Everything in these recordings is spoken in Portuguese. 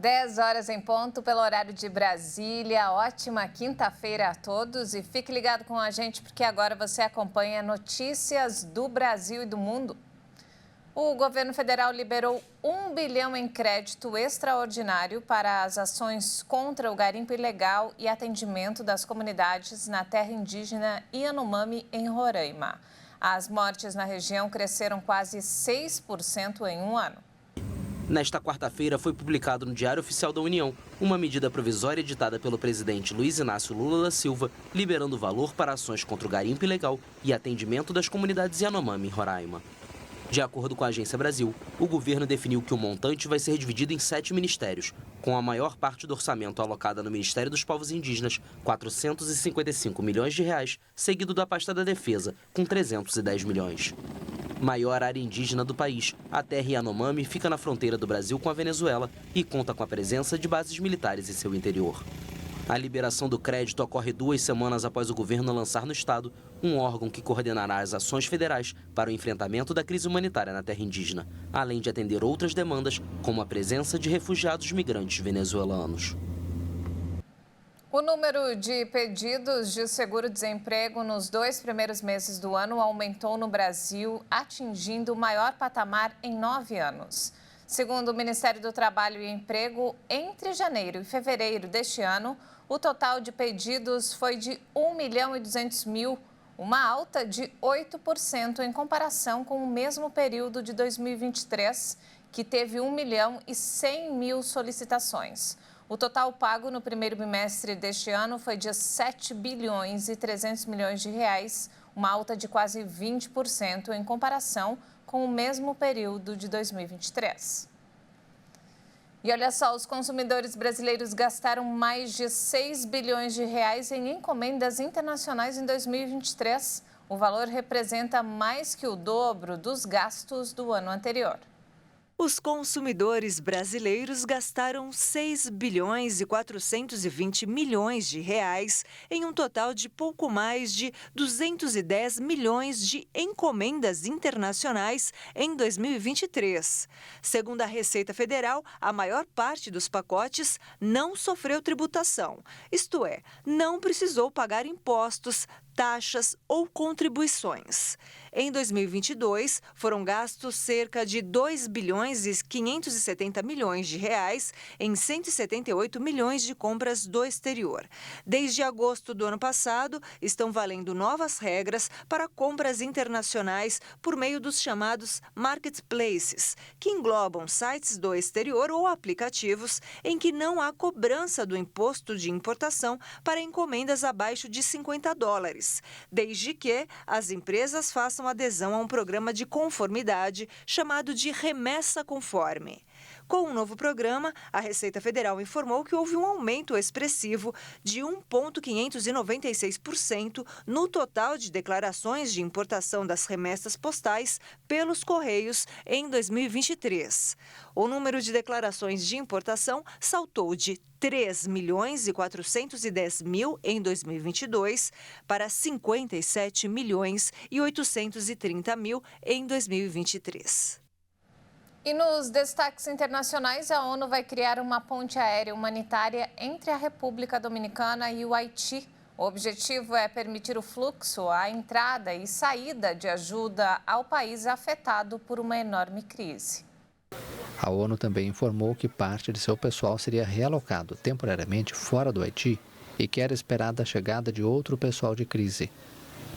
10 horas em ponto, pelo horário de Brasília. Ótima quinta-feira a todos e fique ligado com a gente porque agora você acompanha notícias do Brasil e do mundo. O governo federal liberou 1 bilhão em crédito extraordinário para as ações contra o garimpo ilegal e atendimento das comunidades na terra indígena Yanomami, em Roraima. As mortes na região cresceram quase 6% em um ano. Nesta quarta-feira foi publicado no Diário Oficial da União uma medida provisória editada pelo presidente Luiz Inácio Lula da Silva, liberando valor para ações contra o garimpo ilegal e atendimento das comunidades Yanomami, em Roraima. De acordo com a Agência Brasil, o governo definiu que o montante vai ser dividido em 7 ministérios, com a maior parte do orçamento alocada no Ministério dos Povos Indígenas, R$ 455 milhões, seguido da pasta da Defesa, com 310 milhões. Maior área indígena do país, a terra Yanomami fica na fronteira do Brasil com a Venezuela e conta com a presença de bases militares em seu interior. A liberação do crédito ocorre 2 semanas após o governo lançar no estado um órgão que coordenará as ações federais para o enfrentamento da crise humanitária na terra indígena, além de atender outras demandas, como a presença de refugiados migrantes venezuelanos. O número de pedidos de seguro-desemprego nos 2 primeiros meses do ano aumentou no Brasil, atingindo o maior patamar em 9 anos. Segundo o Ministério do Trabalho e Emprego, entre janeiro e fevereiro deste ano, o total de pedidos foi de 1.200.000, uma alta de 8% em comparação com o mesmo período de 2023, que teve 1.100.000 solicitações. O total pago no primeiro bimestre deste ano foi de 7 bilhões e 300 milhões de reais, uma alta de quase 20% em comparação com o mesmo período de 2023. E olha só, os consumidores brasileiros gastaram mais de 6 bilhões de reais em encomendas internacionais em 2023. O valor representa mais que o dobro dos gastos do ano anterior. Os consumidores brasileiros gastaram 6 bilhões e 420 milhões de reais em um total de pouco mais de 210 milhões de encomendas internacionais em 2023. Segundo a Receita Federal, a maior parte dos pacotes não sofreu tributação, isto é, não precisou pagar impostos, taxas ou contribuições. Em 2022, foram gastos cerca de 2 bilhões e 570 milhões de reais em 178 milhões de compras do exterior. Desde agosto do ano passado, estão valendo novas regras para compras internacionais por meio dos chamados marketplaces, que englobam sites do exterior ou aplicativos em que não há cobrança do imposto de importação para encomendas abaixo de $50. Desde que as empresas façam adesão a um programa de conformidade chamado de remessa conforme. Com o novo programa, a Receita Federal informou que houve um aumento expressivo de 1,596% no total de declarações de importação das remessas postais pelos Correios em 2023. O número de declarações de importação saltou de 3 milhões e 410 mil em 2022 para 57 milhões e 830 mil em 2023. E nos destaques internacionais, a ONU vai criar uma ponte aérea humanitária entre a República Dominicana e o Haiti. O objetivo é permitir o fluxo, a entrada e saída de ajuda ao país afetado por uma enorme crise. A ONU também informou que parte de seu pessoal seria realocado temporariamente fora do Haiti e que era esperada a chegada de outro pessoal de crise.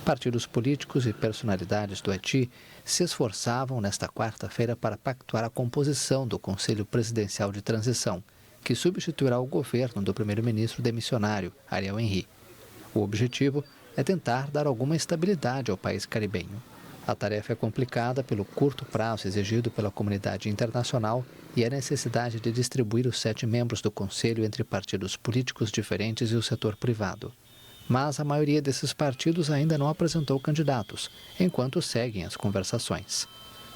Partidos políticos e personalidades do Haiti se esforçavam nesta quarta-feira para pactuar a composição do Conselho Presidencial de Transição, que substituirá o governo do primeiro-ministro demissionário, Ariel Henry. O objetivo é tentar dar alguma estabilidade ao país caribenho. A tarefa é complicada pelo curto prazo exigido pela comunidade internacional e a necessidade de distribuir os 7 membros do Conselho entre partidos políticos diferentes e o setor privado. Mas a maioria desses partidos ainda não apresentou candidatos, enquanto seguem as conversações.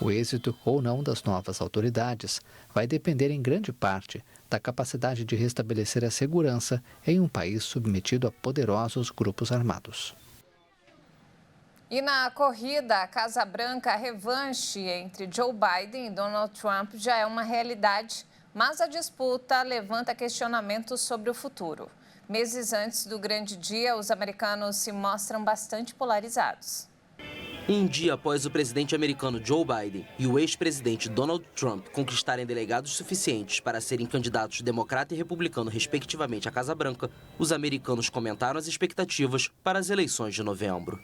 O êxito ou não das novas autoridades vai depender em grande parte da capacidade de restabelecer a segurança em um país submetido a poderosos grupos armados. E na corrida à Casa Branca, a revanche entre Joe Biden e Donald Trump já é uma realidade. mas a disputa levanta questionamentos sobre o futuro. Meses antes do grande dia, os americanos se mostram bastante polarizados. Um dia após o presidente americano Joe Biden e o ex-presidente Donald Trump conquistarem delegados suficientes para serem candidatos democrata e republicano, respectivamente, à Casa Branca, os americanos comentaram as expectativas para as eleições de novembro.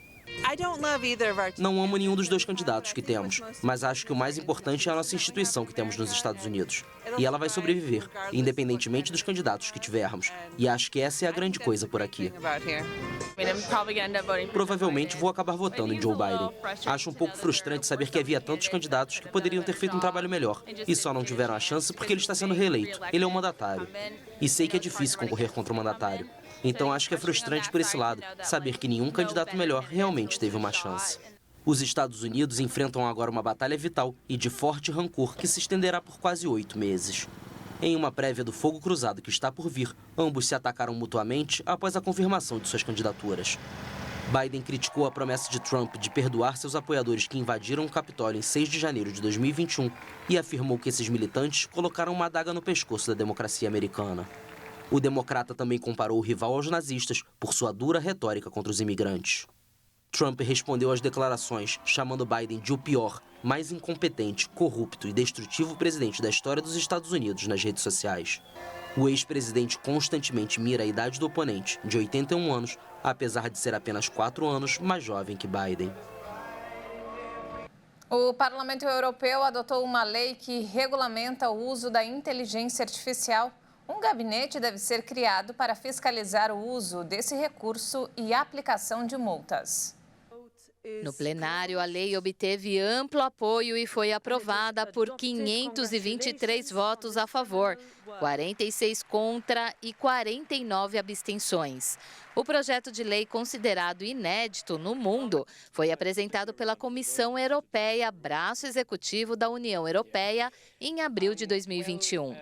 Não amo nenhum dos dois candidatos que temos, mas acho que o mais importante é a nossa instituição que temos nos Estados Unidos. E ela vai sobreviver, independentemente dos candidatos que tivermos. E acho que essa é a grande coisa por aqui. Provavelmente vou acabar votando em Joe Biden. Acho um pouco frustrante saber que havia tantos candidatos que poderiam ter feito um trabalho melhor e só não tiveram a chance porque ele está sendo reeleito. Ele é um mandatário. E sei que é difícil concorrer contra um mandatário. Então acho que é frustrante por esse lado, saber que nenhum candidato melhor realmente teve uma chance. Os Estados Unidos enfrentam agora uma batalha vital e de forte rancor que se estenderá por quase 8 meses. Em uma prévia do fogo cruzado que está por vir, ambos se atacaram mutuamente após a confirmação de suas candidaturas. Biden criticou a promessa de Trump de perdoar seus apoiadores que invadiram o Capitólio em 6 de janeiro de 2021 e afirmou que esses militantes colocaram uma adaga no pescoço da democracia americana. O democrata também comparou o rival aos nazistas por sua dura retórica contra os imigrantes. Trump respondeu às declarações, chamando Biden de o pior, mais incompetente, corrupto e destrutivo presidente da história dos Estados Unidos nas redes sociais. O ex-presidente constantemente mira a idade do oponente, de 81 anos, apesar de ser apenas 4 anos mais jovem que Biden. O Parlamento Europeu adotou uma lei que regulamenta o uso da inteligência artificial. Um gabinete deve ser criado para fiscalizar o uso desse recurso e a aplicação de multas. No plenário, a lei obteve amplo apoio e foi aprovada por 523 votos a favor, 46 contra e 49 abstenções. O projeto de lei, considerado inédito no mundo, foi apresentado pela Comissão Europeia, braço executivo da União Europeia, em abril de 2021.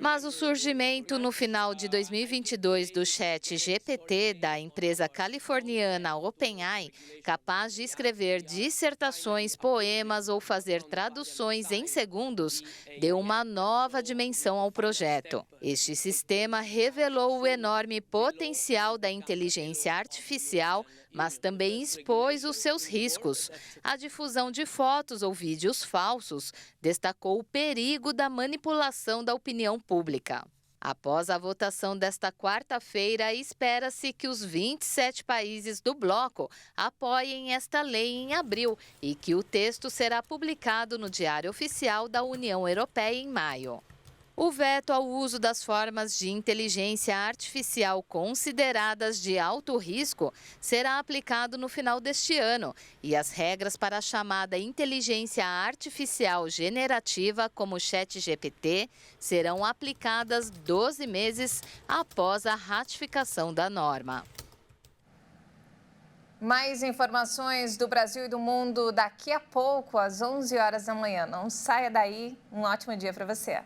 Mas o surgimento no final de 2022 do ChatGPT da empresa californiana OpenAI, capaz de escrever dissertações, poemas ou fazer traduções em segundos, deu uma nova dimensão ao projeto. Este sistema revelou o enorme potencial da inteligência artificial, mas também expôs os seus riscos. A difusão de fotos ou vídeos falsos destacou o perigo da manipulação da opinião pública. Após a votação desta quarta-feira, espera-se que os 27 países do bloco apoiem esta lei em abril e que o texto será publicado no Diário Oficial da União Europeia em maio. O veto ao uso das formas de inteligência artificial consideradas de alto risco será aplicado no final deste ano e as regras para a chamada inteligência artificial generativa, como o ChatGPT, serão aplicadas 12 meses após a ratificação da norma. Mais informações do Brasil e do mundo daqui a pouco, às 11 horas da manhã. Não saia daí. Um ótimo dia para você.